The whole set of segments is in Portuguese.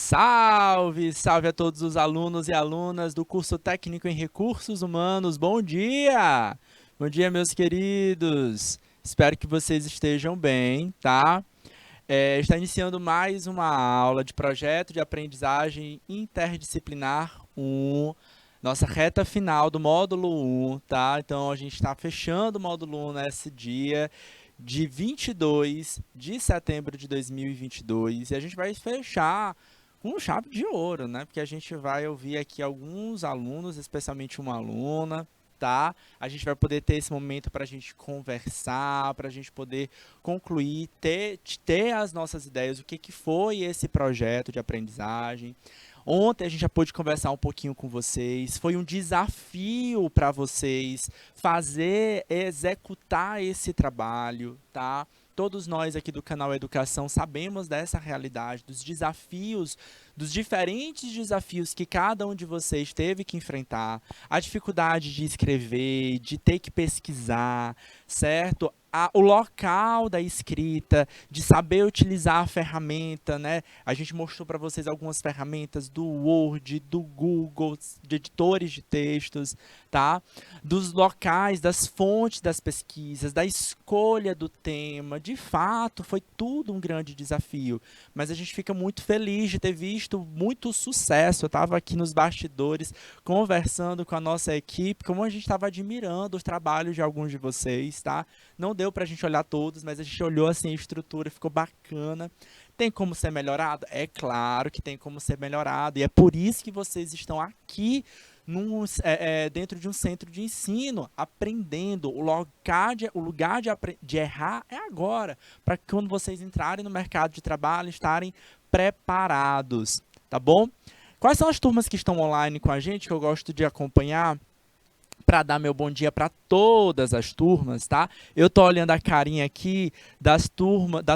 Salve, salve a todos os alunos e alunas do curso técnico em recursos humanos. Bom dia! Bom dia, meus queridos. Espero que vocês estejam bem, tá? Está iniciando mais uma aula de projeto de aprendizagem interdisciplinar 1, nossa reta final do módulo 1, tá? Então, a gente está fechando o módulo 1 nesse dia de 22 de setembro de 2022 e a gente vai fechar com chave de ouro, né? Porque a gente vai ouvir aqui alguns alunos, especialmente uma aluna, tá? A gente vai poder ter esse momento para a gente conversar, para a gente poder concluir, ter as nossas ideias, o que, que foi esse projeto de aprendizagem. Ontem a gente já pôde conversar um pouquinho com vocês, foi um desafio para vocês executar esse trabalho, tá? Todos nós aqui do canal Educação sabemos dessa realidade, dos desafios, dos diferentes desafios que cada um de vocês teve que enfrentar, a dificuldade de escrever, de ter que pesquisar, certo? O local da escrita, de saber utilizar a ferramenta, né? A gente mostrou para vocês algumas ferramentas do Word, do Google, de editores de textos, tá? Dos locais, das fontes das pesquisas, da escolha do tema. De fato, foi tudo um grande desafio, mas a gente fica muito feliz de ter visto muito sucesso. Eu estava aqui nos bastidores conversando com a nossa equipe, como a gente estava admirando os trabalhos de alguns de vocês, tá? Não deu para a gente olhar todos, mas a gente olhou assim a estrutura, ficou bacana. Tem como ser melhorado? É claro que tem como ser melhorado, e é por isso que vocês estão aqui dentro de um centro de ensino, aprendendo. O lugar de errar é agora, para que quando vocês entrarem no mercado de trabalho, estarem preparados, tá bom? Quais são as turmas que estão online com a gente, que eu gosto de acompanhar, para dar meu bom dia para todas as turmas, tá? Eu tô olhando a carinha aqui da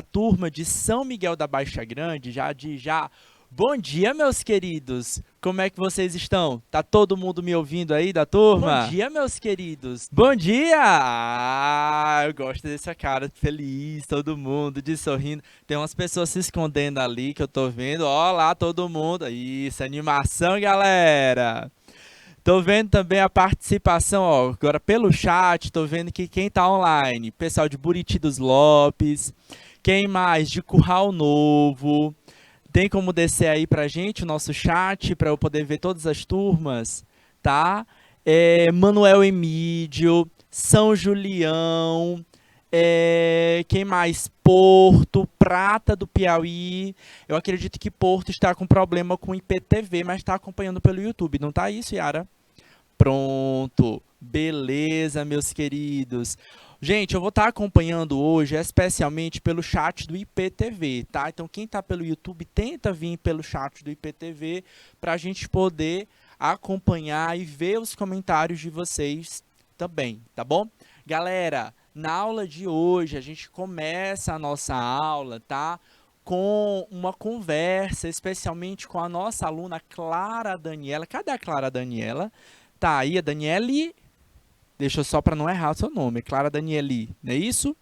turma de São Miguel da Baixa Grande, já. Bom dia, meus queridos. Como é que vocês estão? Tá todo mundo me ouvindo aí da turma? Bom dia, meus queridos. Bom dia! Eu gosto dessa cara feliz, todo mundo de sorrindo. Tem umas pessoas se escondendo ali que eu tô vendo. Ó lá, todo mundo. Isso, animação, galera. Tô vendo também a participação, ó, agora pelo chat, tô vendo que quem tá online, pessoal de Buriti dos Lopes, quem mais? De Curral Novo. Tem como descer aí pra gente o nosso chat, para eu poder ver todas as turmas, tá? Manuel Emídio, São Julião, quem mais? Porto, Prata do Piauí. Eu acredito que Porto está com problema com IPTV, mas está acompanhando pelo YouTube. Não tá isso, Yara? Pronto. Beleza, meus queridos. Gente, eu vou estar acompanhando hoje, especialmente pelo chat do IPTV, tá? Então, quem está pelo YouTube, tenta vir pelo chat do IPTV para a gente poder acompanhar e ver os comentários de vocês também, tá bom? Galera, na aula de hoje, a gente começa a nossa aula, tá? Com uma conversa, especialmente com a nossa aluna Clara Daniela. Cadê a Clara Daniela? Tá aí a Daniele. Deixa eu só para não errar o seu nome. Clara Danieli, não é isso?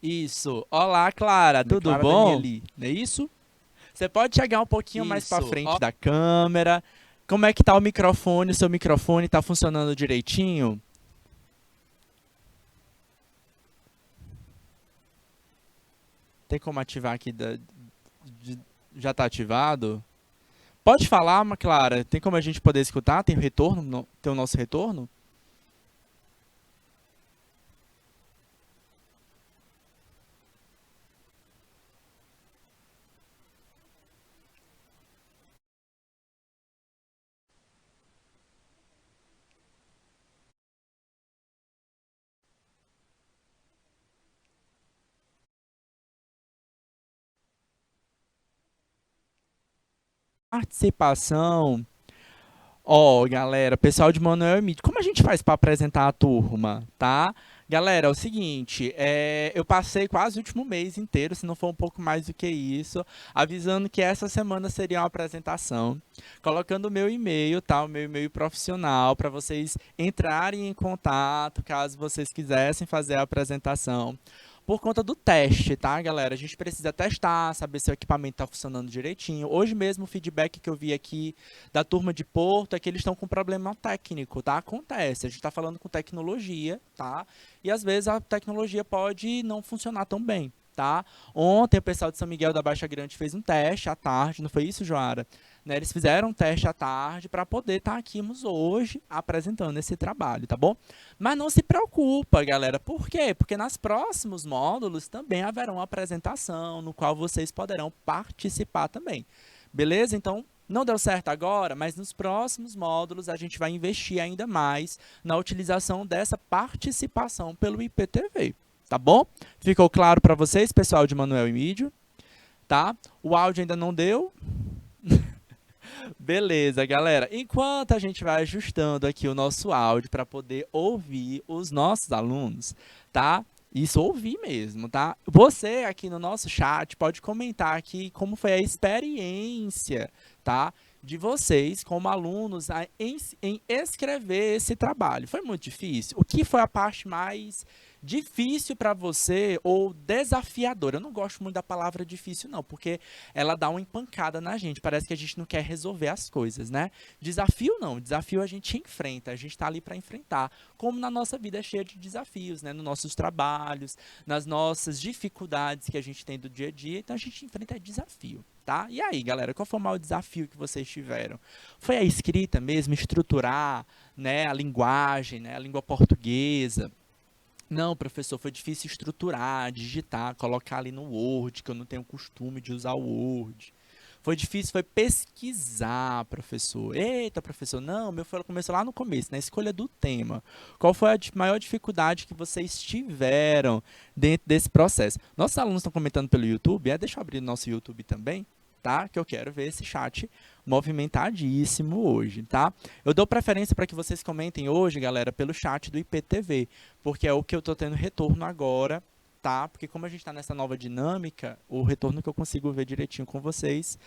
Isso. Olá, Clara, tudo Clara bom? Danieli, Não é isso? Você pode chegar um pouquinho mais para isso. frente da câmera. Como é que tá o microfone? O seu microfone está funcionando direitinho? Tem como ativar aqui? Já está ativado? Pode falar, Clara. Tem como a gente poder escutar? Tem o retorno? Tem o nosso retorno? Participação. Ó, galera, pessoal de Manuel Emílio, como a gente faz para apresentar a turma, tá? Galera, é o seguinte, eu passei quase o último mês inteiro, se não for um pouco mais do que isso, avisando que essa semana seria uma apresentação, colocando o meu e-mail, tá? O meu e-mail profissional, para vocês entrarem em contato, caso vocês quisessem fazer a apresentação. Por conta do teste, tá, galera? A gente precisa testar, saber se o equipamento está funcionando direitinho. Hoje mesmo, o feedback que eu vi aqui da turma de Porto é que eles estão com problema técnico, tá? Acontece, a gente está falando com tecnologia, tá? E às vezes a tecnologia pode não funcionar tão bem, tá? Ontem o pessoal de São Miguel da Baixa Grande fez um teste à tarde, não foi isso, Joara? Né, eles fizeram um teste à tarde para poder estar aqui hoje apresentando esse trabalho, tá bom? Mas não se preocupa, galera. Por quê? Porque nos próximos módulos também haverá uma apresentação no qual vocês poderão participar também. Beleza? Então, não deu certo agora, mas nos próximos módulos a gente vai investir ainda mais na utilização dessa participação pelo IPTV. Tá bom? Ficou claro para vocês, pessoal de Manuel e Mídio? Tá? O áudio ainda não deu? Beleza, galera. Enquanto a gente vai ajustando aqui o nosso áudio para poder ouvir os nossos alunos, tá? Isso ouvir mesmo, tá? Você aqui no nosso chat pode comentar aqui como foi a experiência, tá? De vocês como alunos em escrever esse trabalho. Foi muito difícil? O que foi a parte mais difícil para você ou desafiadora? Eu não gosto muito da palavra difícil não, porque ela dá uma empancada na gente, parece que a gente não quer resolver as coisas, né? Desafio não, desafio a gente enfrenta, a gente está ali para enfrentar, como na nossa vida é cheia de desafios, né? Nos nossos trabalhos, nas nossas dificuldades que a gente tem do dia a dia, então a gente enfrenta desafio. Tá? E aí, galera, qual foi o maior desafio que vocês tiveram? Foi a escrita mesmo, estruturar, né, a linguagem, né, a língua portuguesa? Não, professor, foi difícil estruturar, digitar, colocar ali no Word, que eu não tenho costume de usar o Word. Foi difícil, foi pesquisar, professor. Eita, professor, não, meu foi começou lá no começo, na escolha do tema. Qual foi a maior dificuldade que vocês tiveram dentro desse processo? Nossos alunos estão comentando pelo YouTube, deixa eu abrir o nosso YouTube também, tá? Que eu quero ver esse chat movimentadíssimo hoje, tá? Eu dou preferência para que vocês comentem hoje, galera, pelo chat do IPTV, porque é o que eu estou tendo retorno agora, tá? Porque como a gente está nessa nova dinâmica, o retorno que eu consigo ver direitinho com vocês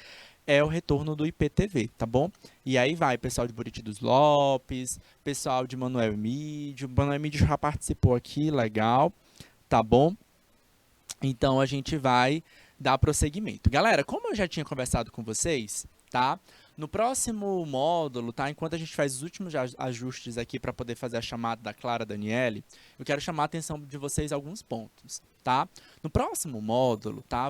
é o retorno do IPTV, tá bom? E aí vai, pessoal de Buriti dos Lopes, pessoal de Manuel Emídio. Manuel Emídio já participou aqui, legal, tá bom? Então, a gente vai dar prosseguimento. Galera, como eu já tinha conversado com vocês, tá? No próximo módulo, tá? Enquanto a gente faz os últimos ajustes aqui para poder fazer a chamada da Clara Daniele, eu quero chamar a atenção de vocês a alguns pontos, tá? No próximo módulo, tá?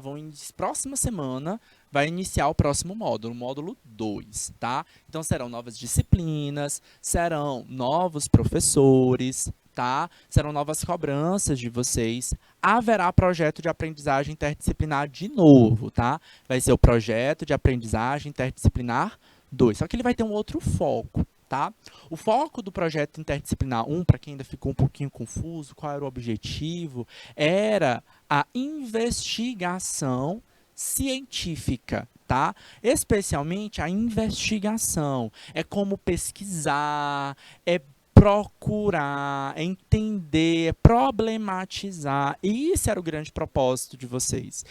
Próxima semana vai iniciar o próximo módulo, o módulo 2, tá? Então, serão novas disciplinas, serão novos professores, tá? Serão novas cobranças de vocês. Haverá projeto de aprendizagem interdisciplinar de novo, tá? Vai ser o projeto de aprendizagem interdisciplinar 2, só que ele vai ter um outro foco, tá? O foco do projeto interdisciplinar 1, para quem ainda ficou um pouquinho confuso, qual era o objetivo, era a investigação científica, tá? Especialmente a investigação. É como pesquisar, é procurar, entender, problematizar. E esse era o grande propósito de vocês.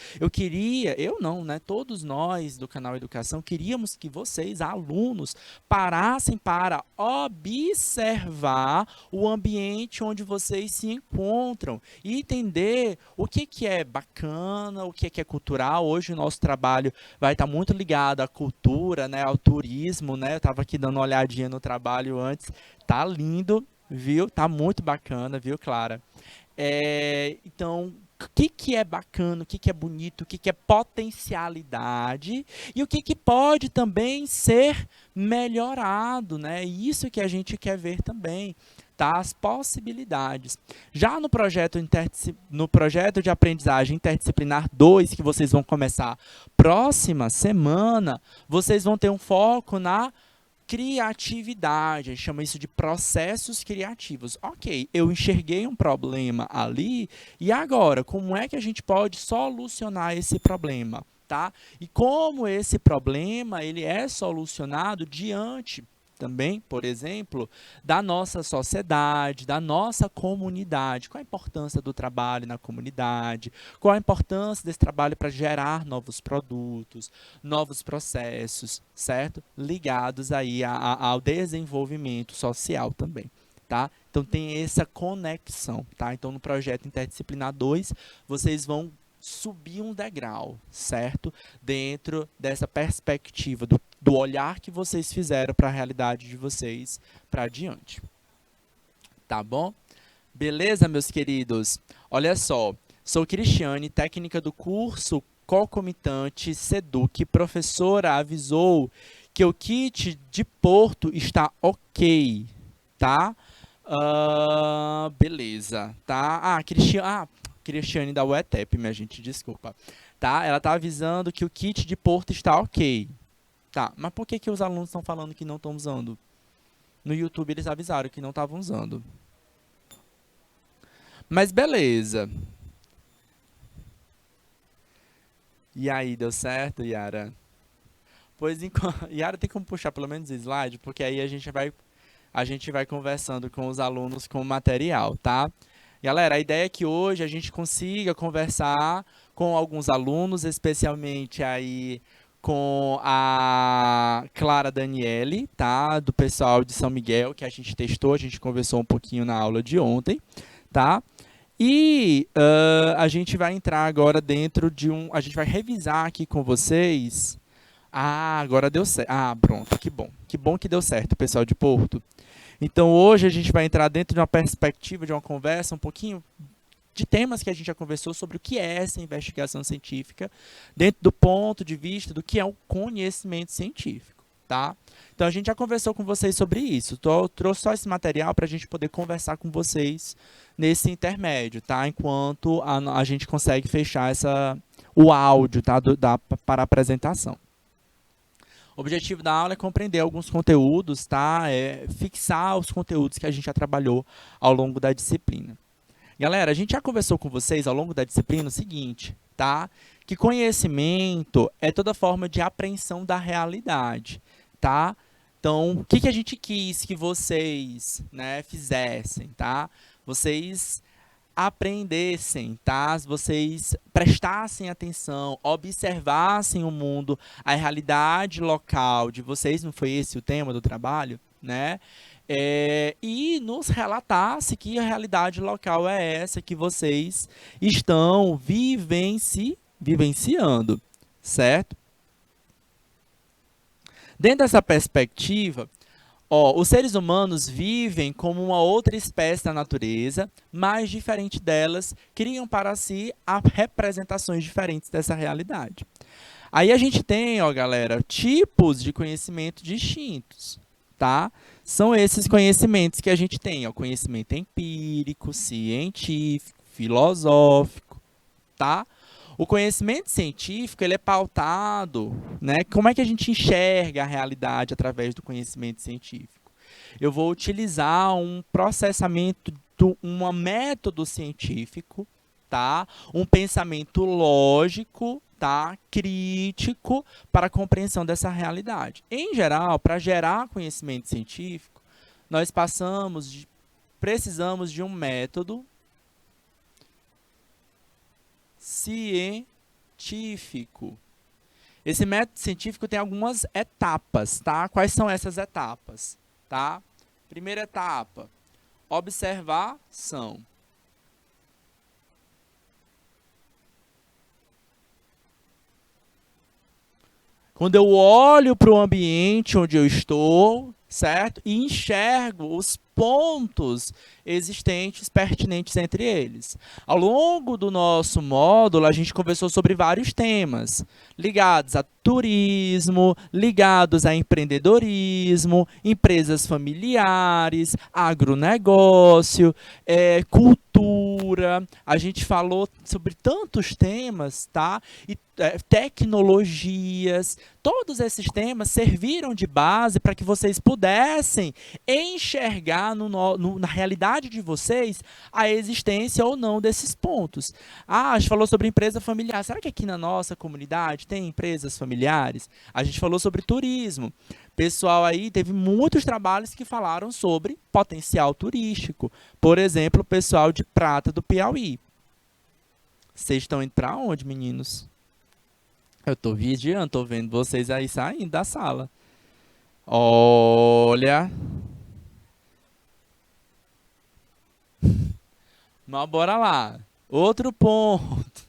Eu não, né? Todos nós do canal Educação queríamos que vocês, alunos, parassem para observar o ambiente onde vocês se encontram e entender o que é bacana, o que é cultural. Hoje o nosso trabalho vai estar muito ligado à cultura, né? Ao turismo, né? Eu estava aqui dando uma olhadinha no trabalho antes. Tá lindo, viu? Tá muito bacana, viu, Clara? Então, o que é bacana, o que é bonito, o que é potencialidade e o que pode também ser melhorado, né? Isso que a gente quer ver também, tá? As possibilidades. Já no projeto de aprendizagem interdisciplinar 2, que vocês vão começar próxima semana, vocês vão ter um foco na criatividade, a gente chama isso de processos criativos. Ok, eu enxerguei um problema ali, e agora, como é que a gente pode solucionar esse problema? Tá? E como esse problema ele é solucionado diante também, por exemplo, da nossa sociedade, da nossa comunidade. Qual a importância do trabalho na comunidade? Qual a importância desse trabalho para gerar novos produtos, novos processos, certo? Ligados aí ao desenvolvimento social também. tá? Então tem essa conexão, tá? Então no projeto Interdisciplinar 2, vocês vão subir um degrau, certo? Dentro dessa perspectiva do olhar que vocês fizeram para a realidade de vocês para adiante. Tá bom? Beleza, meus queridos? Olha só, sou Cristiane, técnica do curso concomitante Seduc. Professora avisou que o kit de Porto está ok, tá? Beleza, tá? Cristiane da UETEP, minha gente, desculpa. Tá? Ela tá avisando que o kit de Porto está ok. Tá, mas por que os alunos estão falando que não estão usando? No YouTube eles avisaram que não estavam usando. Mas beleza. E aí, deu certo, Yara? Pois enquanto... Yara tem como puxar pelo menos o slide, porque aí a gente vai conversando com os alunos com o material, tá? Galera, a ideia é que hoje a gente consiga conversar com alguns alunos, especialmente aí com a Clara Daniele, tá? Do pessoal de São Miguel, que a gente testou, a gente conversou um pouquinho na aula de ontem, tá? E a gente vai entrar agora dentro de a gente vai revisar aqui com vocês. Agora deu certo. Pronto, que bom. Que bom que deu certo, pessoal de Porto. Então, hoje a gente vai entrar dentro de uma perspectiva, de uma conversa, um pouquinho de temas que a gente já conversou sobre o que é essa investigação científica, dentro do ponto de vista do que é o conhecimento científico, tá? Então, a gente já conversou com vocês sobre isso. Eu trouxe só esse material para a gente poder conversar com vocês nesse intermédio, tá? Enquanto a gente consegue fechar o áudio, tá? Para a apresentação. O objetivo da aula é compreender alguns conteúdos, tá? Fixar os conteúdos que a gente já trabalhou ao longo da disciplina. Galera, a gente já conversou com vocês ao longo da disciplina o seguinte, tá? Que conhecimento é toda forma de apreensão da realidade, tá? Então, o que a gente quis que vocês, né, fizessem, tá? Vocês aprendessem, tá? Vocês prestassem atenção, observassem o mundo, a realidade local de vocês, não foi esse o tema do trabalho, né? E nos relatasse que a realidade local é essa que vocês estão vivenciando, certo? Dentro dessa perspectiva, os seres humanos vivem como uma outra espécie da natureza, mas diferente delas, criam para si representações diferentes dessa realidade. Aí a gente tem, galera, tipos de conhecimento distintos, tá? São esses conhecimentos que a gente tem, conhecimento empírico, científico, filosófico, tá? O conhecimento científico, ele é pautado, né? Como é que a gente enxerga a realidade através do conhecimento científico? Eu vou utilizar um processamento, um método científico, tá? Um pensamento lógico, tá? Crítico para a compreensão dessa realidade. Em geral, para gerar conhecimento científico, nós precisamos de um método científico. Esse método científico tem algumas etapas, tá? Quais são essas etapas, tá? Primeira etapa, observação. Quando eu olho para o ambiente onde eu estou, certo? E enxergo os pontos existentes, pertinentes entre eles. Ao longo do nosso módulo, a gente conversou sobre vários temas ligados a turismo, ligados a empreendedorismo, empresas familiares, agronegócio, cultura. A gente falou sobre tantos temas, tá? E tecnologias. Todos esses temas serviram de base para que vocês pudessem enxergar na realidade de vocês a existência ou não desses pontos. A gente falou sobre empresa familiar. Será que aqui na nossa comunidade tem empresas familiares? A gente falou sobre turismo. Pessoal aí teve muitos trabalhos que falaram sobre potencial turístico. Por exemplo, o pessoal de Prata do Piauí. Vocês estão indo para onde, meninos? Eu estou vigiando, estou vendo vocês aí saindo da sala. Olha. Mas bora lá. Outro ponto.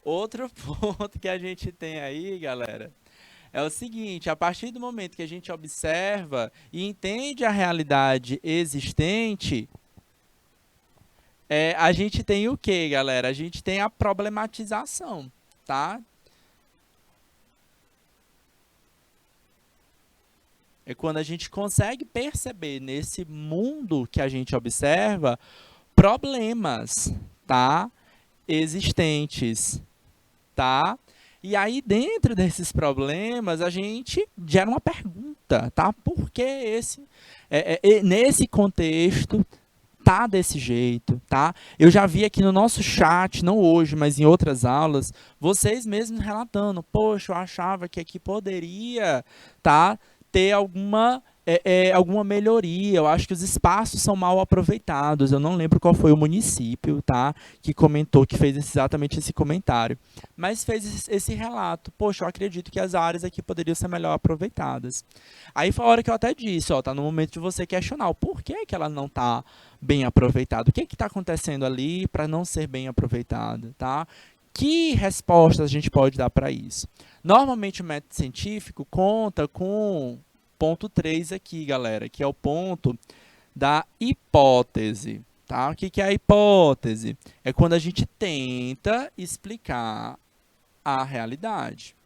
Outro ponto que a gente tem aí, galera, é o seguinte: a partir do momento que a gente observa e entende a realidade existente, a gente tem o quê, galera? A gente tem a problematização, tá? É quando a gente consegue perceber nesse mundo que a gente observa problemas, tá? Existentes, tá? E aí, dentro desses problemas, a gente gera uma pergunta, tá? Por que nesse contexto, tá desse jeito, tá? Eu já vi aqui no nosso chat, não hoje, mas em outras aulas, vocês mesmos relatando, poxa, eu achava que aqui poderia, tá, ter alguma melhoria. Eu acho que os espaços são mal aproveitados. Eu não lembro qual foi o município, tá, que comentou, que fez exatamente esse comentário, mas fez esse relato. Poxa, eu acredito que as áreas aqui poderiam ser melhor aproveitadas. Aí foi a hora que eu até disse, ó, tá no momento de você questionar o porquê que ela não tá bem aproveitada. O que está acontecendo ali para não ser bem aproveitada, tá? Que respostas a gente pode dar para isso? Normalmente o método científico conta com ponto 3 aqui, galera, que é o ponto da hipótese. Tá? O que que é a hipótese? É quando a gente tenta explicar a realidade.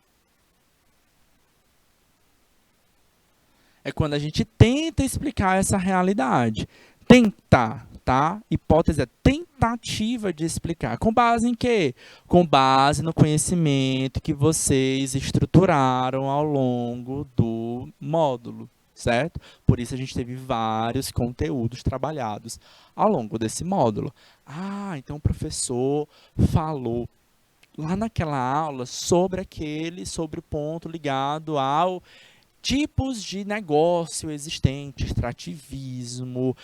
É quando a gente tenta explicar essa realidade. Tentar, tá? Hipótese é tentativa de explicar. Com base em quê? Com base no conhecimento que vocês estruturaram ao longo do módulo, certo? Por isso a gente teve vários conteúdos trabalhados ao longo desse módulo. Ah, então o professor falou lá naquela aula sobre o ponto ligado ao tipos de negócio existente, extrativismo,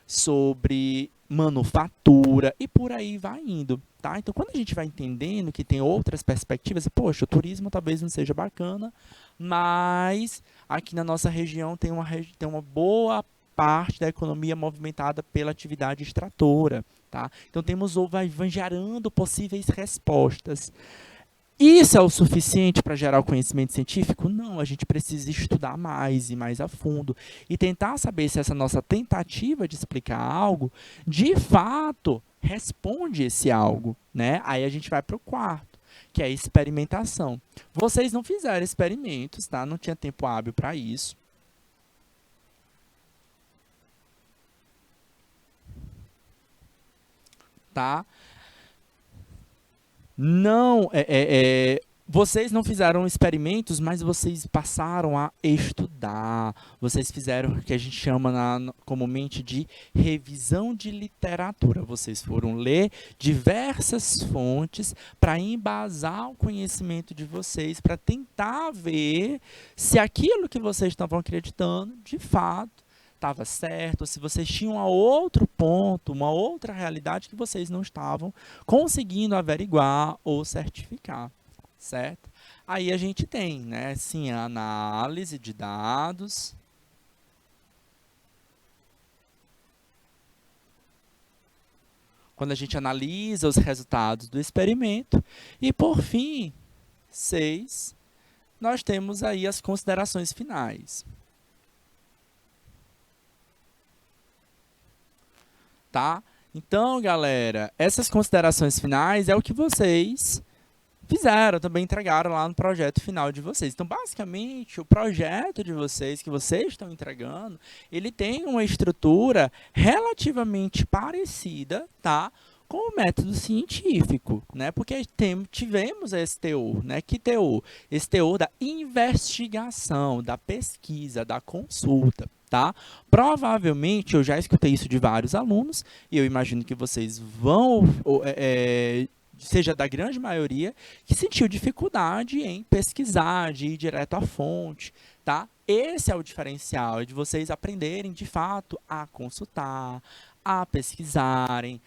sobre manufatura e por aí vai indo, tá? Então, quando a gente vai entendendo que tem outras perspectivas, poxa, o turismo talvez não seja bacana, mas aqui na nossa região tem uma boa parte da economia movimentada pela atividade extratora, tá? Então, vai gerando possíveis respostas. Isso é o suficiente para gerar o conhecimento científico? Não, a gente precisa estudar mais e mais a fundo e tentar saber se essa nossa tentativa de explicar algo, de fato, responde esse algo, né? Aí a gente vai para o quarto, que é a experimentação. Vocês não fizeram experimentos, tá? Não tinha tempo hábil para isso, tá? Não, vocês não fizeram experimentos, mas vocês passaram a estudar. Vocês fizeram o que a gente chama comumente de revisão de literatura. Vocês foram ler diversas fontes para embasar o conhecimento de vocês, para tentar ver se aquilo que vocês estavam acreditando, de fato, estava certo, se vocês tinham um outro ponto, uma outra realidade que vocês não estavam conseguindo averiguar ou certificar, certo? Aí a gente tem, né, sim, a análise de dados, quando a gente analisa os resultados do experimento, e por fim, 6, nós temos aí as considerações finais, tá? Então, galera, essas considerações finais é o que vocês fizeram, também entregaram lá no projeto final de vocês. Então, basicamente, o projeto de vocês, que vocês estão entregando, ele tem uma estrutura relativamente parecida, tá? Com o método científico, né? Porque tivemos esse teor, né? Que teor? Esse teor da investigação, da pesquisa, da consulta, tá? Provavelmente, eu já escutei isso de vários alunos, e eu imagino que vocês seja da grande maioria, que sentiu dificuldade em pesquisar, de ir direto à fonte, tá? Esse é o diferencial, é de vocês aprenderem, de fato, a consultar, a pesquisarem,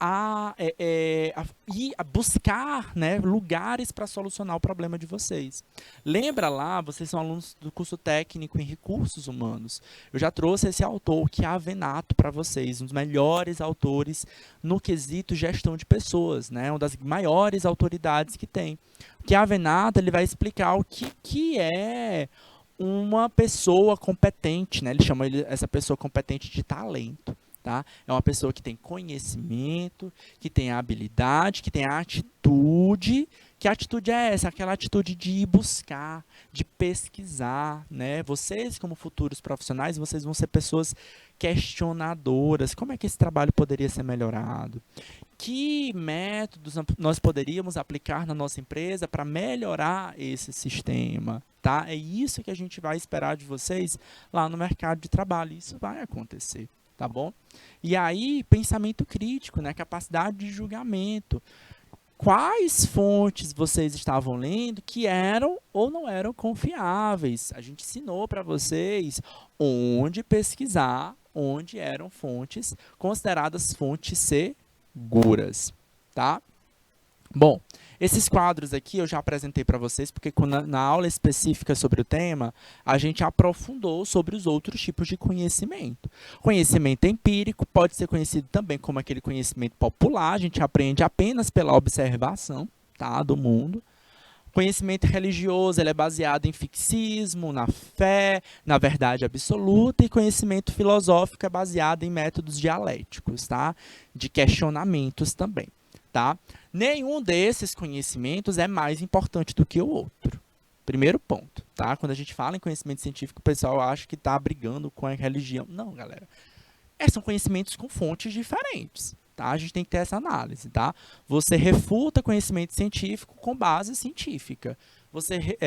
a buscar, né, lugares para solucionar o problema de vocês. Lembra lá, vocês são alunos do curso técnico em recursos humanos. Eu já trouxe esse autor, que é Avenato, para vocês, um dos melhores autores no quesito gestão de pessoas, né, uma das maiores autoridades que tem. Que Avenato, ele vai explicar o que é uma pessoa competente, né? Ele chama essa pessoa competente de talento. Tá? É uma pessoa que tem conhecimento, que tem habilidade, que tem atitude. Que atitude é essa? Aquela atitude de ir buscar, de pesquisar, né? Vocês, como futuros profissionais, vocês vão ser pessoas questionadoras. Como é que esse trabalho poderia ser melhorado? Que métodos nós poderíamos aplicar na nossa empresa para melhorar esse sistema? Tá? É isso que a gente vai esperar de vocês lá no mercado de trabalho. Isso vai acontecer. Tá bom? E aí, pensamento crítico, né? Capacidade de julgamento. Quais fontes vocês estavam lendo que eram ou não eram confiáveis? A gente ensinou para vocês onde pesquisar, onde eram fontes consideradas fontes seguras, tá? Bom, esses quadros aqui eu já apresentei para vocês, porque na aula específica sobre o tema, a gente aprofundou sobre os outros tipos de conhecimento. Conhecimento empírico pode ser conhecido também como aquele conhecimento popular, a gente aprende apenas pela observação, tá, do mundo. Conhecimento religioso, ele é baseado em fixismo, na fé, na verdade absoluta, e conhecimento filosófico é baseado em métodos dialéticos, tá, de questionamentos também. Tá? Nenhum desses conhecimentos é mais importante do que o outro. Primeiro ponto. Tá? Quando a gente fala em conhecimento científico, o pessoal acha que está brigando com a religião. Não, galera. São conhecimentos com fontes diferentes. Tá? A gente tem que ter essa análise. Tá? Você refuta conhecimento científico com base científica. Você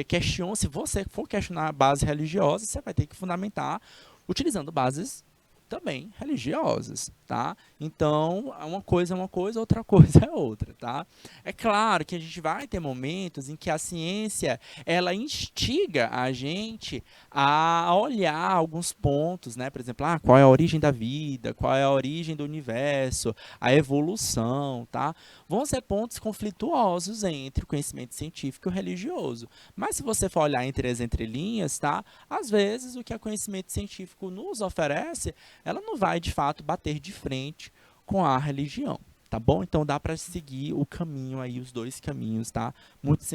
questiona, se você for questionar a base religiosa, você vai ter que fundamentar utilizando bases também religiosas, tá? Então, uma coisa é uma coisa, outra coisa é outra, tá? É claro que a gente vai ter momentos em que a ciência, ela instiga a gente a olhar alguns pontos, né? Por exemplo, qual é a origem da vida, qual é a origem do universo, a evolução, tá? Vão ser pontos conflituosos entre o conhecimento científico e o religioso. Mas se você for olhar entre as entrelinhas, tá? Às vezes, o que o conhecimento científico nos oferece, ela não vai, de fato, bater de frente com a religião, tá bom? Então, dá para seguir o caminho aí, os dois caminhos, tá?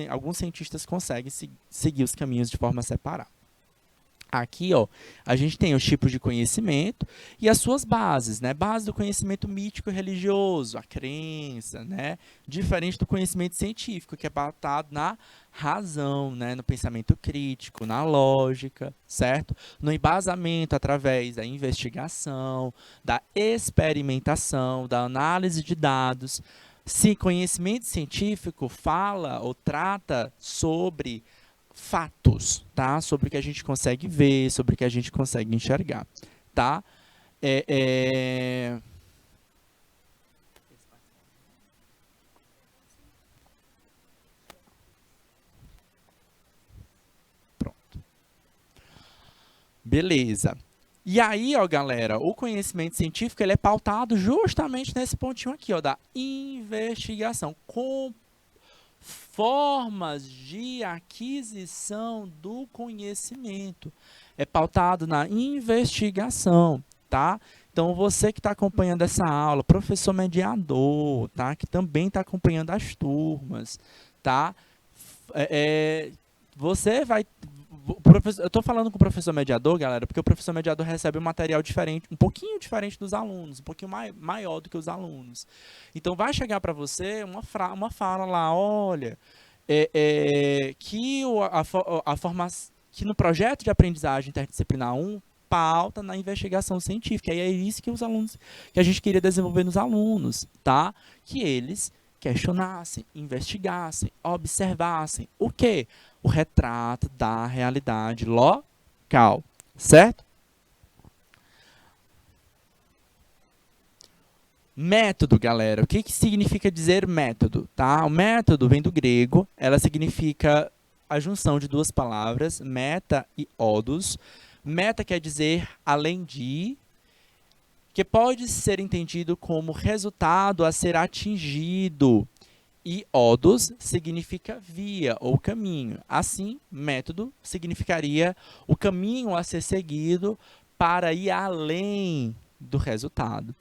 Alguns cientistas conseguem seguir os caminhos de forma separada. Aqui, ó, a gente tem os tipos de conhecimento e as suas bases, né? Base do conhecimento mítico e religioso, a crença, né? Diferente do conhecimento científico, que é pautado na razão, né? No pensamento crítico, na lógica, certo? No embasamento através da investigação, da experimentação, da análise de dados. Se conhecimento científico fala ou trata sobre fatos, tá? Sobre o que a gente consegue ver, sobre o que a gente consegue enxergar, tá? Pronto. Beleza. E aí, ó, galera, o conhecimento científico, ele é pautado justamente nesse pontinho aqui, ó, da investigação, com formas de aquisição do conhecimento. É pautado na investigação, tá? Então, você que está acompanhando essa aula, professor mediador, tá? Que também está acompanhando as turmas, tá? Você vai... Eu estou falando com o professor mediador, galera, porque o professor mediador recebe um material diferente, um pouquinho diferente dos alunos, um pouquinho maior do que os alunos. Então, vai chegar para você uma fala lá, olha, que no projeto de aprendizagem interdisciplinar 1, pauta na investigação científica. E é isso que que a gente queria desenvolver nos alunos, tá? Que eles questionassem, investigassem, observassem. O quê? O retrato da realidade local, certo? Método, galera. O que significa dizer método? Tá? O método vem do grego, ela significa a junção de duas palavras, meta e odus. Meta quer dizer além de, que pode ser entendido como resultado a ser atingido. E odos significa via ou caminho. Assim, método significaria o caminho a ser seguido para ir além do resultado.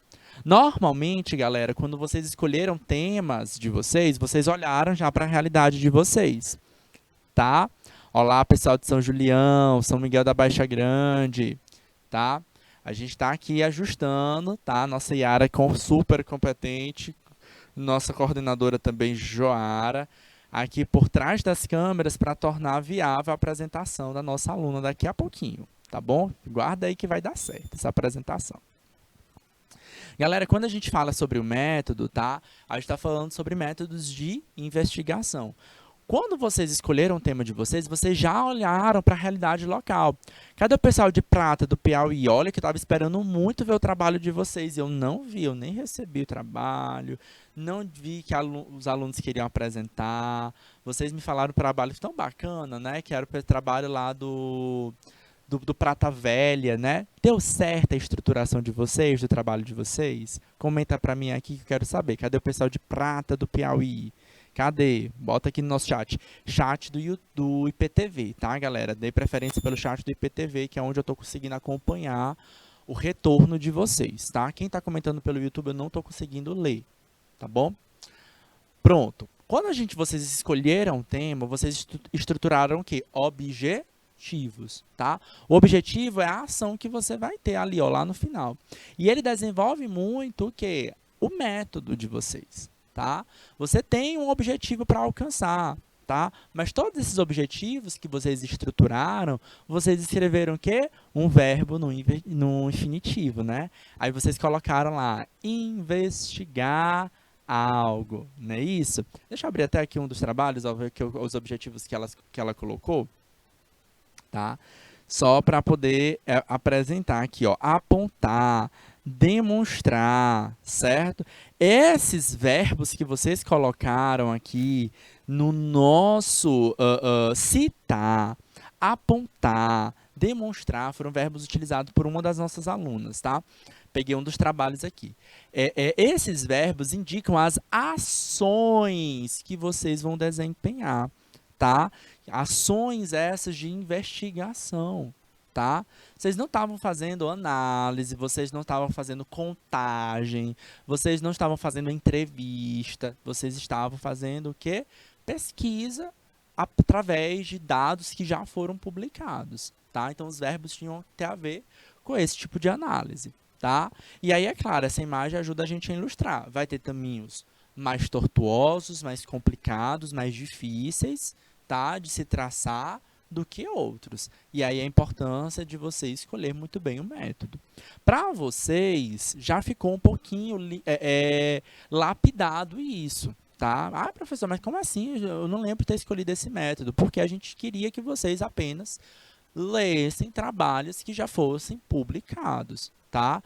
Normalmente, galera, quando vocês escolheram temas de vocês, vocês olharam já para a realidade de vocês, tá? Olá, pessoal de São Julião, São Miguel da Baixa Grande, tá? A gente está aqui ajustando, tá? Nossa Yara é super competente, nossa coordenadora também, Joara, aqui por trás das câmeras para tornar viável a apresentação da nossa aluna daqui a pouquinho, tá bom? Guarda aí que vai dar certo essa apresentação. Galera, quando a gente fala sobre o método, tá? A gente está falando sobre métodos de investigação. Quando vocês escolheram o tema de vocês já olharam para a realidade local. Cadê o pessoal de Prata, do Piauí? Olha que eu estava esperando muito ver o trabalho de vocês. Eu não vi, eu nem recebi o trabalho, não vi que os alunos queriam apresentar. Vocês me falaram um trabalho tão bacana, né? Que era o trabalho lá do Prata Velha, né? Deu certo a estruturação de vocês, do trabalho de vocês? Comenta para mim aqui que eu quero saber. Cadê o pessoal de Prata, do Piauí? Cadê? Bota aqui no nosso chat. Chat do IPTV, tá, galera? Dei preferência pelo chat do IPTV, que é onde eu estou conseguindo acompanhar o retorno de vocês, tá? Quem está comentando pelo YouTube, eu não estou conseguindo ler, tá bom? Pronto. Quando vocês escolheram o tema, vocês estruturaram o quê? Objetivos, tá? O objetivo é a ação que você vai ter ali, ó, lá no final. E ele desenvolve muito o quê? O método de vocês. Tá? Você tem um objetivo para alcançar, tá? Mas todos esses objetivos que vocês estruturaram, vocês escreveram o quê? Um verbo no infinitivo, né? Aí vocês colocaram lá, investigar algo, não é isso? Deixa eu abrir até aqui um dos trabalhos, ó, ver os objetivos que ela colocou, tá? Só para poder apresentar aqui, ó, apontar, demonstrar, certo? Esses verbos que vocês colocaram aqui no nosso citar, apontar, demonstrar, foram verbos utilizados por uma das nossas alunas, tá? Peguei um dos trabalhos aqui. Esses verbos indicam as ações que vocês vão desempenhar, tá? Ações essas de investigação, tá? Vocês não estavam fazendo análise, vocês não estavam fazendo contagem, vocês não estavam fazendo entrevista, vocês estavam fazendo o quê? Pesquisa através de dados que já foram publicados, tá? Então, os verbos tinham que ter a ver com esse tipo de análise, tá? E aí, é claro, essa imagem ajuda a gente a ilustrar. Vai ter caminhos mais tortuosos, mais complicados, mais difíceis, tá? De se traçar, do que outros. E aí a importância de você escolher muito bem o método. Para vocês, já ficou um pouquinho lapidado isso, tá? Ah, professor, mas como assim? Eu não lembro de ter escolhido esse método, porque a gente queria que vocês apenas lessem trabalhos que já fossem publicados, tá?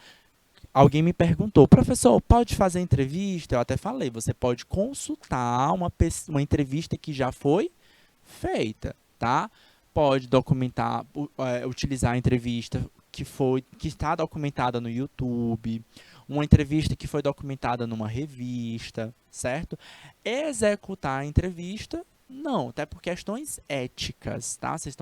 Alguém me perguntou, professor, pode fazer entrevista? Eu até falei, você pode consultar uma entrevista que já foi feita, tá? Pode documentar, utilizar a entrevista que está documentada no YouTube, uma entrevista que foi documentada numa revista, certo? Executar a entrevista, não, até por questões éticas, tá? Vocês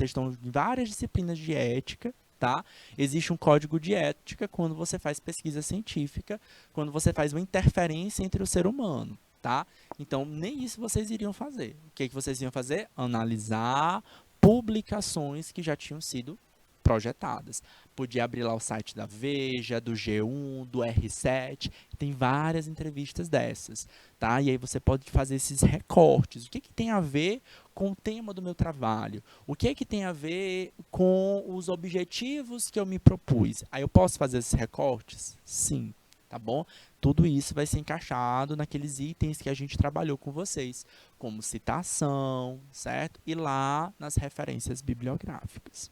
estão em várias disciplinas de ética, tá? Existe um código de ética quando você faz pesquisa científica, quando você faz uma interferência entre o ser humano, tá? Então, nem isso vocês iriam fazer. O que vocês iam fazer? Analisar publicações que já tinham sido projetadas. Podia abrir lá o site da Veja, do G1, do R7, tem várias entrevistas dessas, tá? E aí você pode fazer esses recortes. O que tem a ver com o tema do meu trabalho? O que tem a ver com os objetivos que eu me propus? Aí eu posso fazer esses recortes? Sim. Tá bom? Tudo isso vai ser encaixado naqueles itens que a gente trabalhou com vocês, como citação, certo? E lá nas referências bibliográficas.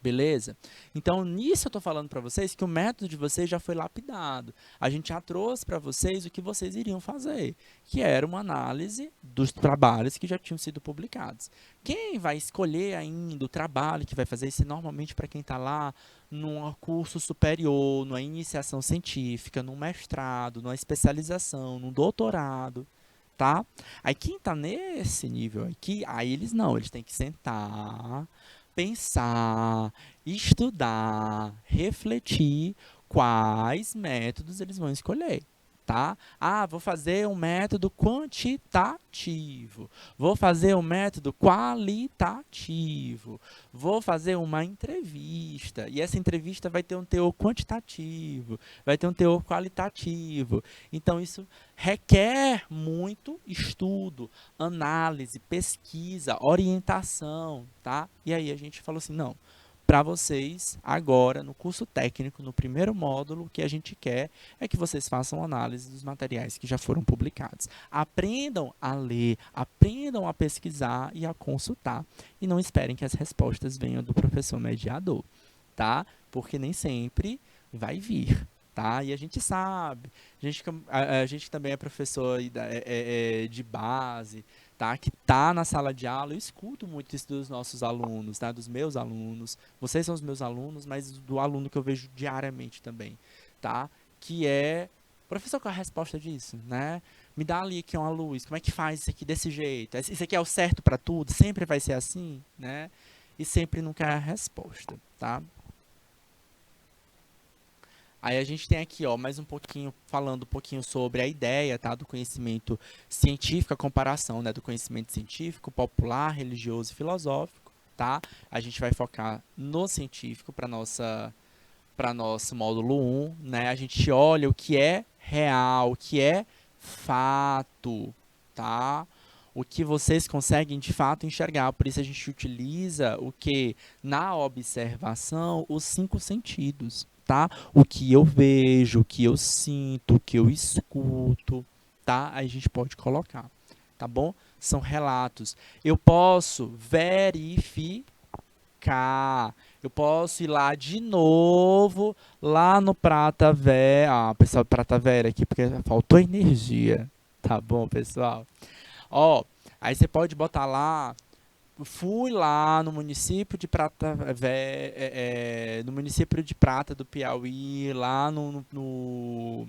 Beleza? Então, nisso eu estou falando para vocês que o método de vocês já foi lapidado. A gente já trouxe para vocês o que vocês iriam fazer, que era uma análise dos trabalhos que já tinham sido publicados. Quem vai escolher ainda o trabalho que vai fazer isso normalmente para quem está lá num curso superior, numa iniciação científica, num mestrado, numa especialização, num doutorado, tá? Aí quem está nesse nível aqui, aí eles não, eles têm que sentar, pensar, estudar, refletir quais métodos eles vão escolher, tá? Ah, vou fazer um método quantitativo, vou fazer um método qualitativo, vou fazer uma entrevista, e essa entrevista vai ter um teor quantitativo, vai ter um teor qualitativo. Então, isso requer muito estudo, análise, pesquisa, orientação, tá? E aí a gente falou assim, não, para vocês, agora, no curso técnico, no primeiro módulo, o que a gente quer é que vocês façam análise dos materiais que já foram publicados. Aprendam a ler, aprendam a pesquisar e a consultar. E não esperem que as respostas venham do professor mediador, tá? Porque nem sempre vai vir, tá? E a gente sabe, a gente também é professor de base, tá? Que está na sala de aula, eu escuto muito isso dos nossos alunos, tá? Dos meus alunos. Vocês são os meus alunos, mas do aluno que eu vejo diariamente também, tá? Que é, professor, qual é a resposta disso, né? Me dá ali aqui uma luz, como é que faz isso aqui desse jeito? Isso aqui é o certo para tudo? Sempre vai ser assim, né? E sempre nunca é a resposta, tá? Aí a gente tem aqui, ó, mais um pouquinho, falando um pouquinho sobre a ideia, tá, do conhecimento científico, a comparação, né, do conhecimento científico, popular, religioso e filosófico, tá? A gente vai focar no científico para nosso módulo 1, né? A gente olha o que é real, o que é fato, tá? O que vocês conseguem de fato enxergar. Por isso a gente utiliza o que na observação os 5 sentidos, tá? O que eu vejo, o que eu sinto, o que eu escuto, tá? Aí a gente pode colocar, tá bom? São relatos. Eu posso verificar. Eu posso ir lá de novo, lá no Prata Velha. Ah, pessoal, Prata Velha aqui, porque faltou energia. Tá bom, pessoal? Ó, aí você pode botar lá, fui lá no município de Prata, no município de Prata do Piauí, lá no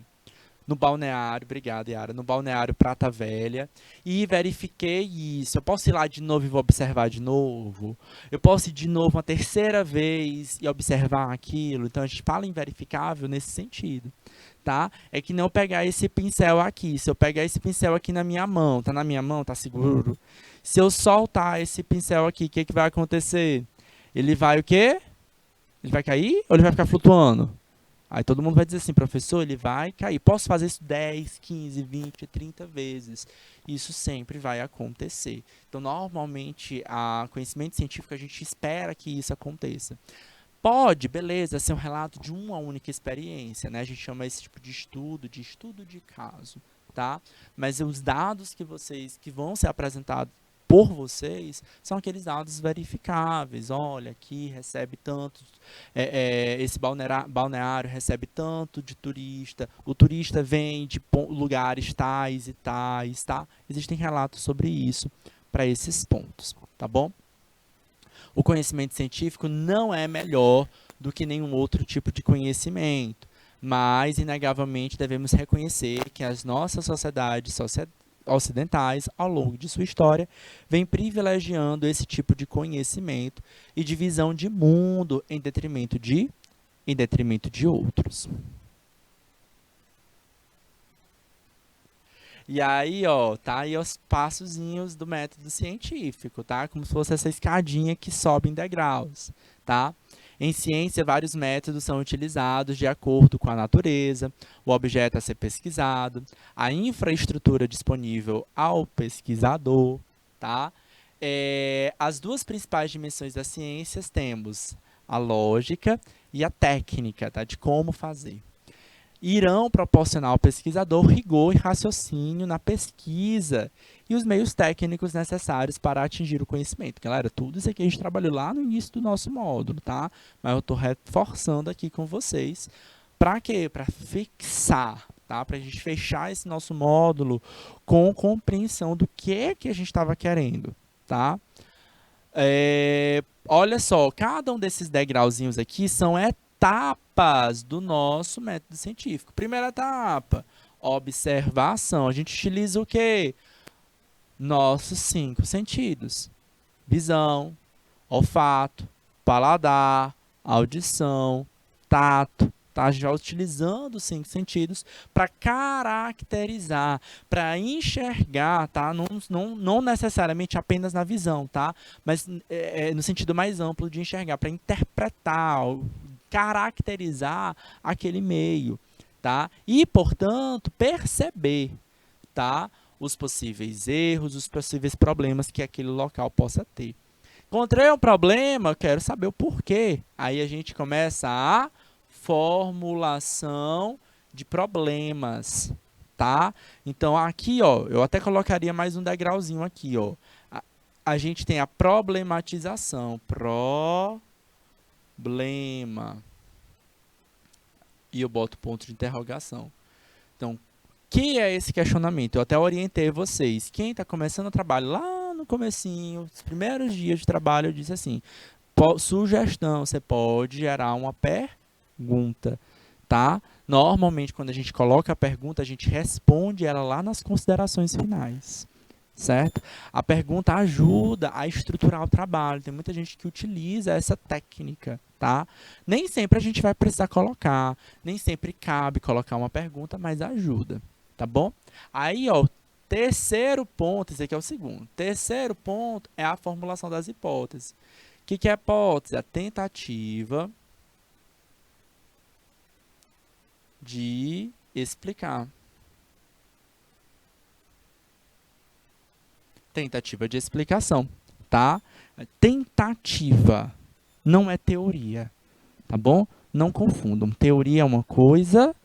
balneário, obrigado, Yara, no balneário Prata Velha, e verifiquei isso. Eu posso ir lá de novo e vou observar de novo. Eu posso ir de novo uma terceira vez e observar aquilo. Então, a gente fala em verificável nesse sentido, tá? É que não pegar esse pincel aqui. Se eu pegar esse pincel aqui na minha mão, tá na minha mão, tá seguro? Se eu soltar esse pincel aqui, o que que vai acontecer? Ele vai o quê? Ele vai cair ou ele vai ficar flutuando? Aí todo mundo vai dizer assim, professor, ele vai cair. Posso fazer isso 10, 15, 20, 30 vezes. Isso sempre vai acontecer. Então, normalmente, a conhecimento científico, a gente espera que isso aconteça. Pode, beleza, ser um relato de uma única experiência, né? A gente chama esse tipo de estudo de caso, tá? Mas os dados que vão ser apresentados por vocês são aqueles dados verificáveis. Olha, aqui recebe tanto, esse balneário recebe tanto de turista, o turista vem de lugares tais e tais, tá? Existem relatos sobre isso para esses pontos, tá bom? O conhecimento científico não é melhor do que nenhum outro tipo de conhecimento, mas, inegavelmente, devemos reconhecer que as nossas sociedades ocidentais, ao longo de sua história, vêm privilegiando esse tipo de conhecimento e de visão de mundo em detrimento de outros. E aí, ó, tá aí os passozinhos do método científico, tá? Como se fosse essa escadinha que sobe em degraus, tá? Em ciência, vários métodos são utilizados de acordo com a natureza, o objeto a ser pesquisado, a infraestrutura disponível ao pesquisador, tá? As duas principais dimensões das ciências temos a lógica e a técnica, tá? De como fazer. Irão proporcionar ao pesquisador rigor e raciocínio na pesquisa e os meios técnicos necessários para atingir o conhecimento. Galera, tudo isso aqui a gente trabalhou lá no início do nosso módulo, tá? Mas eu estou reforçando aqui com vocês. Para quê? Para fixar, tá? Para a gente fechar esse nosso módulo com compreensão do que é que a gente estava querendo, tá? Olha só, cada um desses degrauzinhos aqui são etapas do nosso método científico. Primeira etapa, observação. A gente utiliza o quê? Nossos 5 sentidos. Visão, olfato, paladar, audição, tato. Tá? A gente vai utilizando os 5 sentidos para caracterizar, para enxergar, tá? Não necessariamente apenas na visão, tá? Mas no sentido mais amplo de enxergar, para interpretar, caracterizar aquele meio, tá? E, portanto, perceber, tá? Os possíveis erros, os possíveis problemas que aquele local possa ter. Encontrei um problema, quero saber o porquê. Aí a gente começa a formulação de problemas, tá? Então, aqui, ó, eu até colocaria mais um degrauzinho aqui, ó. A gente tem a problematização. Problema. E eu boto ponto de interrogação. Então, que é esse questionamento? Eu até orientei vocês. Quem está começando o trabalho lá no comecinho, os primeiros dias de trabalho, eu disse assim, sugestão, você pode gerar uma pergunta, tá? Normalmente, quando a gente coloca a pergunta, a gente responde ela lá nas considerações finais, certo? A pergunta ajuda a estruturar o trabalho. Tem muita gente que utiliza essa técnica, tá? Nem sempre a gente vai precisar colocar, nem sempre cabe colocar uma pergunta, mas ajuda, tá bom? Aí, ó, terceiro ponto, esse aqui é o segundo. Terceiro ponto é a formulação das hipóteses. O que é a hipótese? A tentativa de explicar. Tentativa de explicação, tá? Tentativa não é teoria, tá bom? Não confundam. Teoria é uma coisa,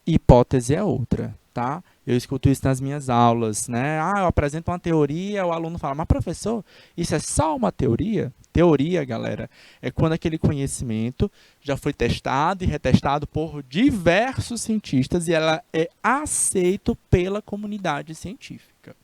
hipótese é outra, tá? Eu escuto isso nas minhas aulas, né? Ah, eu apresento uma teoria, o aluno fala, mas professor, isso é só uma teoria? Teoria, galera, é quando aquele conhecimento já foi testado e retestado por diversos cientistas e ela é aceito pela comunidade científica,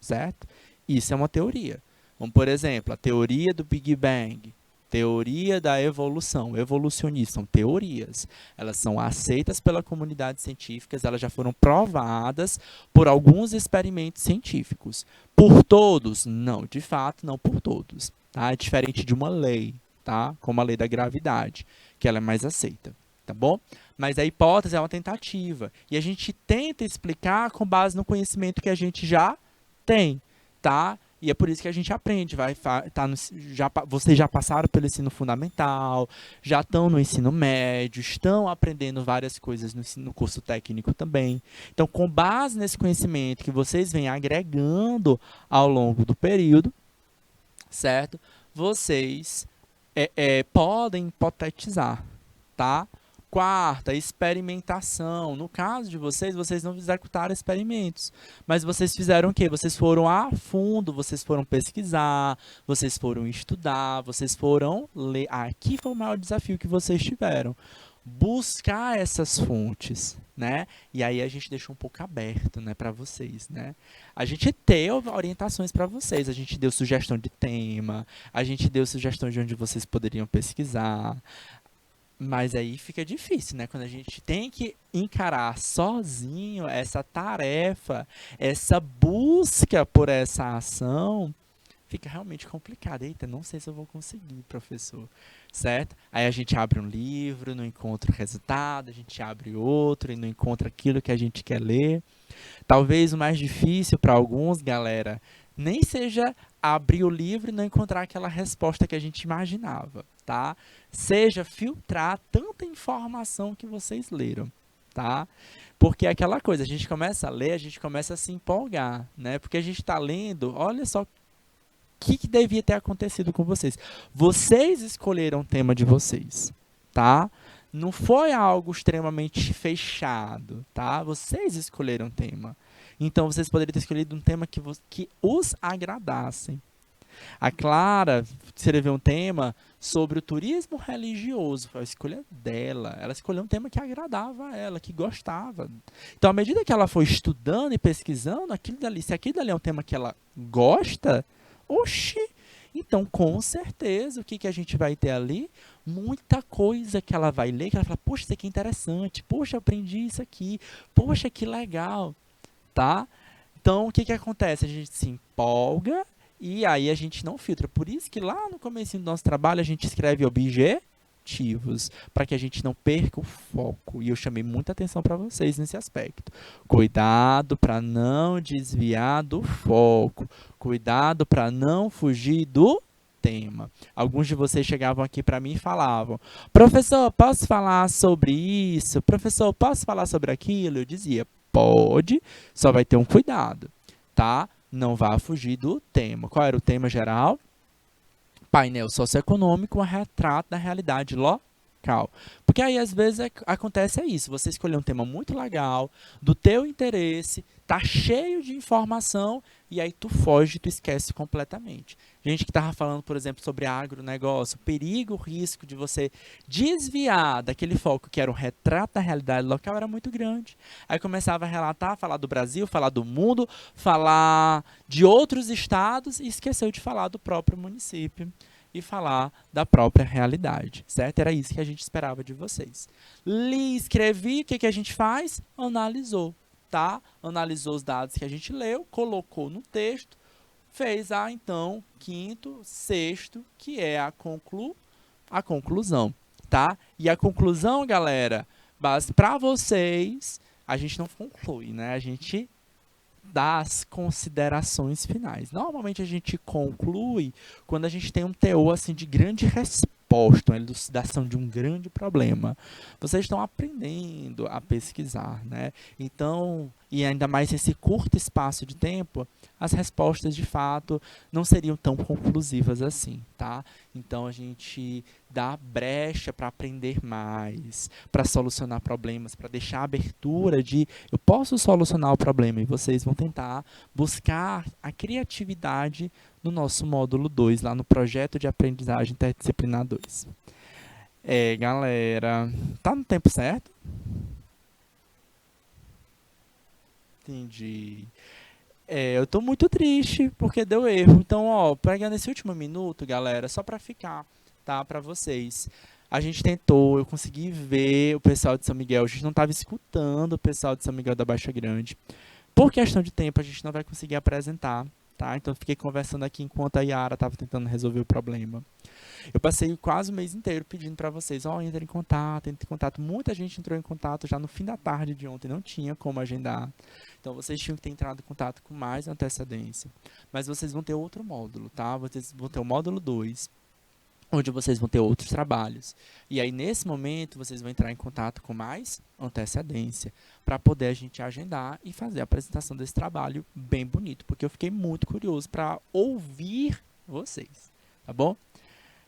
certo? Isso é uma teoria. Como, por exemplo, a teoria do Big Bang, teoria da evolução, evolucionistas, são teorias. Elas são aceitas pela comunidade científica, elas já foram provadas por alguns experimentos científicos. Por todos? Não, de fato, não por todos. Tá? É diferente de uma lei, tá? Como a lei da gravidade, que ela é mais aceita. Tá bom? Mas a hipótese é uma tentativa. E a gente tenta explicar com base no conhecimento que a gente já tem. Tá? E é por isso que a gente aprende. Vocês já passaram pelo ensino fundamental, já estão no ensino médio, estão aprendendo várias coisas no curso técnico também. Então, com base nesse conhecimento que vocês vêm agregando ao longo do período, certo? Vocês podem hipotetizar, tá? Quarta, experimentação. No caso de vocês, vocês não executaram experimentos. Mas vocês fizeram o quê? Vocês foram a fundo, vocês foram pesquisar, vocês foram estudar, vocês foram ler. Aqui foi o maior desafio que vocês tiveram. Buscar essas fontes, né? E aí a gente deixou um pouco aberto, né, para vocês, né? A gente deu orientações para vocês, a gente deu sugestão de tema, a gente deu sugestão de onde vocês poderiam pesquisar. Mas aí fica difícil, né? Quando a gente tem que encarar sozinho essa tarefa, essa busca por essa ação, fica realmente complicado. Eita, não sei se eu vou conseguir, professor. Certo? Aí a gente abre um livro, não encontra o resultado, a gente abre outro e não encontra aquilo que a gente quer ler. Talvez o mais difícil para alguns, galera, nem seja abrir o livro e não encontrar aquela resposta que a gente imaginava, tá? Seja filtrar tanta informação que vocês leram, tá? Porque é aquela coisa, a gente começa a ler, a gente começa a se empolgar, né? Porque a gente está lendo, olha só o que devia ter acontecido com vocês. Vocês escolheram o tema de vocês, tá? Não foi algo extremamente fechado, tá? Vocês escolheram o tema. Então, vocês poderiam ter escolhido um tema que os agradassem. A Clara escreveu um tema sobre o turismo religioso. Foi a escolha dela. Ela escolheu um tema que agradava a ela, que gostava. Então, à medida que ela foi estudando e pesquisando, aquilo dali, se aquilo dali é um tema que ela gosta, oxi! Então, com certeza, o que a gente vai ter ali? Muita coisa que ela vai ler, que ela fala, poxa, isso aqui é interessante, poxa, eu aprendi isso aqui, poxa, que legal, tá? Então, o que acontece? A gente se empolga e aí a gente não filtra. Por isso que lá no começo do nosso trabalho a gente escreve objetivos, para que a gente não perca o foco. E eu chamei muita atenção para vocês nesse aspecto. Cuidado para não desviar do foco. Cuidado para não fugir do tema. Alguns de vocês chegavam aqui para mim e falavam, professor, posso falar sobre isso? Professor, posso falar sobre aquilo? Eu dizia, pode, só vai ter um cuidado, tá? Não vá fugir do tema. Qual era o tema geral? Painel socioeconômico, um retrato da realidade local. Porque aí, às vezes, acontece isso. Você escolheu um tema muito legal, do teu interesse, tá cheio de informação, e aí tu foge, tu esquece completamente. Gente que estava falando, por exemplo, sobre agronegócio, o perigo, o risco de você desviar daquele foco que era um retrato da realidade local era muito grande. Aí começava a relatar, falar do Brasil, falar do mundo, falar de outros estados e esqueceu de falar do próprio município e falar da própria realidade, certo? Era isso que a gente esperava de vocês. Li, escrevi, o que a gente faz? Analisou, tá? Analisou os dados que a gente leu, colocou no texto, fez então, quinto, sexto, que é a conclusão, tá? E a conclusão, galera, para vocês, a gente não conclui, né? A gente das considerações finais. Normalmente a gente conclui quando a gente tem um teor assim de grande resposta, uma elucidação de um grande problema. Vocês estão aprendendo a pesquisar, né? Então, e ainda mais nesse curto espaço de tempo, as respostas de fato não seriam tão conclusivas assim, tá? Então a gente dá brecha para aprender mais, para solucionar problemas, para deixar a abertura de eu posso solucionar o problema e vocês vão tentar buscar a criatividade no nosso módulo 2, lá no projeto de aprendizagem interdisciplinar 2. Galera, tá no tempo certo? Entendi. Eu tô muito triste porque deu erro. Então, ó, pegando esse último minuto, galera, só para ficar, tá, para vocês. A gente tentou, eu consegui ver o pessoal de São Miguel, a gente não estava escutando o pessoal de São Miguel da Baixa Grande. Por questão de tempo, a gente não vai conseguir apresentar, tá? Então, fiquei conversando aqui enquanto a Yara estava tentando resolver o problema. Eu passei quase o mês inteiro pedindo para vocês, entrem em contato, entrem em contato. Muita gente entrou em contato já no fim da tarde de ontem, não tinha como agendar. Então, vocês tinham que ter entrado em contato com mais antecedência. Mas vocês vão ter outro módulo, tá? Vocês vão ter o módulo 2, onde vocês vão ter outros trabalhos. E aí, nesse momento, vocês vão entrar em contato com mais antecedência, para poder a gente agendar e fazer a apresentação desse trabalho bem bonito, porque eu fiquei muito curioso para ouvir vocês, tá bom?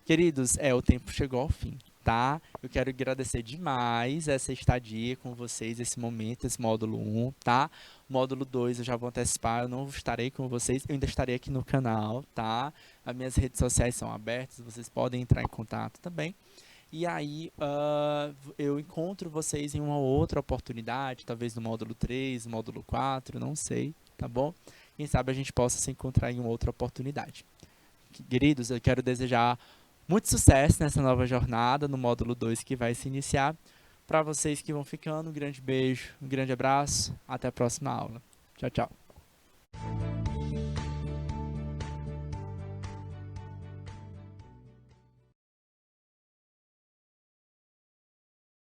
Queridos, o tempo chegou ao fim, tá? Eu quero agradecer demais essa estadia com vocês, esse momento, esse módulo 1, tá? Módulo 2 eu já vou antecipar, eu não estarei com vocês, eu ainda estarei aqui no canal, tá? As minhas redes sociais são abertas, vocês podem entrar em contato também. E aí, eu encontro vocês em uma outra oportunidade, talvez no módulo 3, no módulo 4, não sei, tá bom? Quem sabe a gente possa se encontrar em uma outra oportunidade. Queridos, eu quero desejar muito sucesso nessa nova jornada, no módulo 2 que vai se iniciar. Para vocês que vão ficando, um grande beijo, um grande abraço, até a próxima aula. Tchau, tchau.